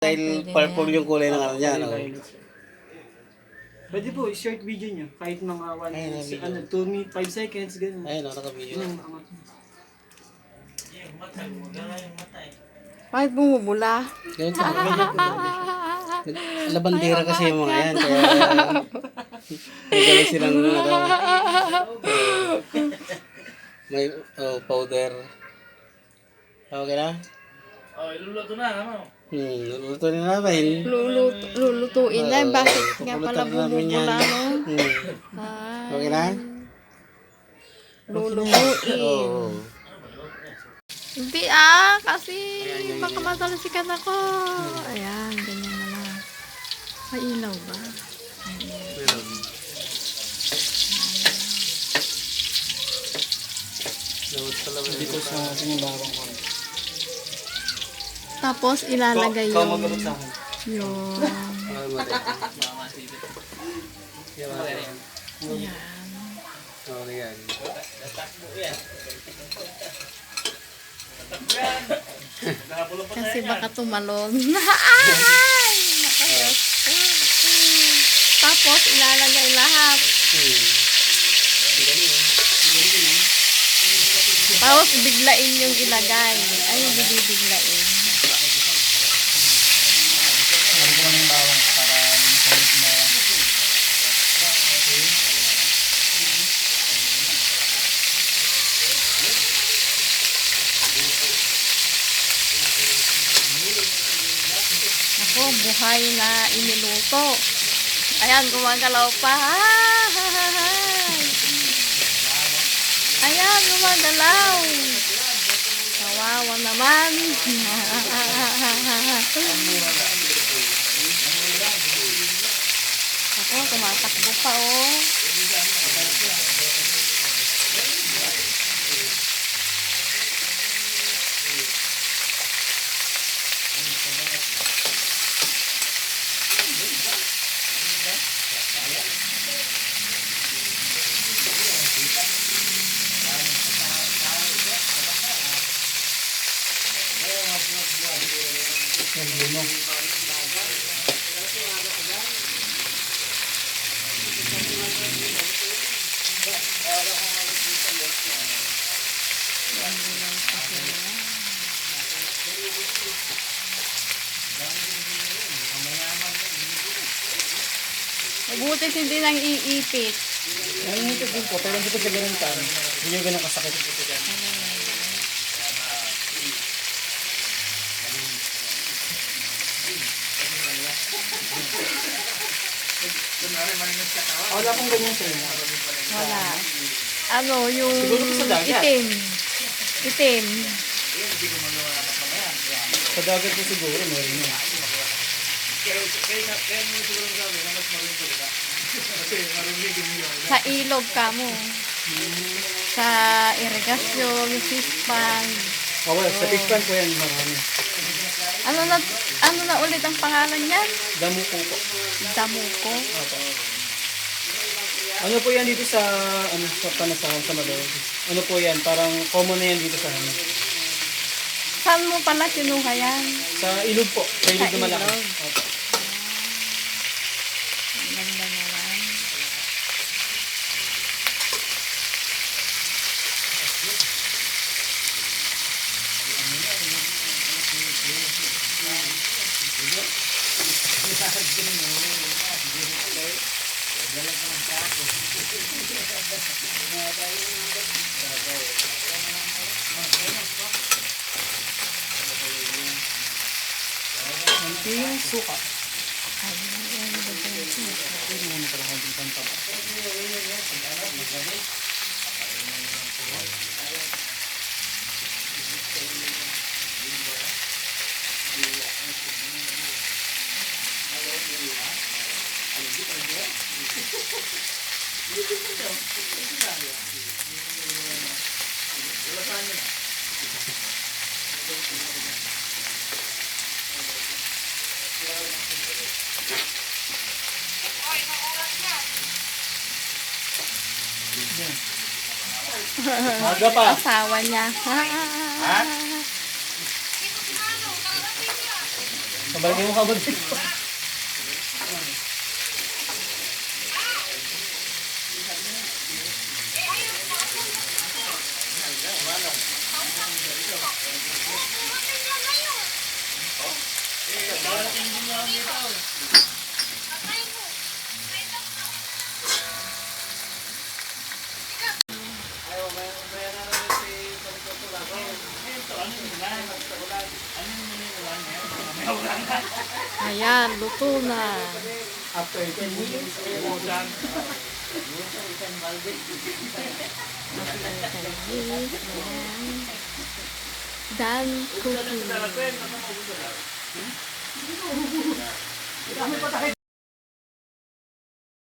Dahil Pwede na purple yan. yung kulay ng ano niya, no? Pwede po, short video nyo. Kahit mga 1 Ayun, minute, video. 2 minutes, 5 seconds, gano'n. Ayun, naka-video. Angat. Bakit bumubula? Ganun pa, ganyan po. Labandera kasi yung mga yan, kaya may gano'n silang ano, may powder. Okay na? Iluluto na, ano? Luluto na namin. Lulutuin na. Bakit nga pala Pupulutan namin yan. bumubula, no? Hmm. Okay na? Lulutuin. Oo. Hindi kasi baka matalasikan ako. Ayan, ganyan na lang. May ilaw ba? Dito sa sinibawang ko. Tapos ilalagay Ikaw yung magulot sa akin. yung Yan. ayan. Okay yan. Kasi baka tumalon. Ay! Nakayos. Tapos ilalagay lahat. Tapos biglain yung ilagay. Ay, hindi biglain. Meron ko ng bawang para masalit na. Ako, buhay na iniluto. Ayan, gumagalaw pa. Ayan, gumagalaw. Kawawa naman. Ako, tumatakbo pa, oh. Mabuti hindi nang iipit. Nangingitig din po, pero hindi ko siya ganun ka. Hindi ko ganun kasakit. Wala pong ganyan sir. Wala. Ano, yung Siguro sa dagat. itim. Itim. Sa dagat ko siguro, meron yun. Sa ilog ka mo. Sa irigasyon, yung fish pond. Oh, well, sa fish pan po yan, marami. Ano na ulit ang pangalan niyan? Damo po po. Damuko. Ano po yan dito sa, ano, sa panasahan sa Mador? Ano po yan, parang common na yan dito sa amin. Saan mo pala kinuha yan? Sa ilog po, sa ilog Sa na malaki. ilog. Opo. Ang ganda naman. Konting suka. Ayan, Pwede mo para konting pantaba. Aga pa. Asawa niya. Ha? Nabalagay mo kabag dito. Ayan, luto na. After 10 minutes, Done cooking.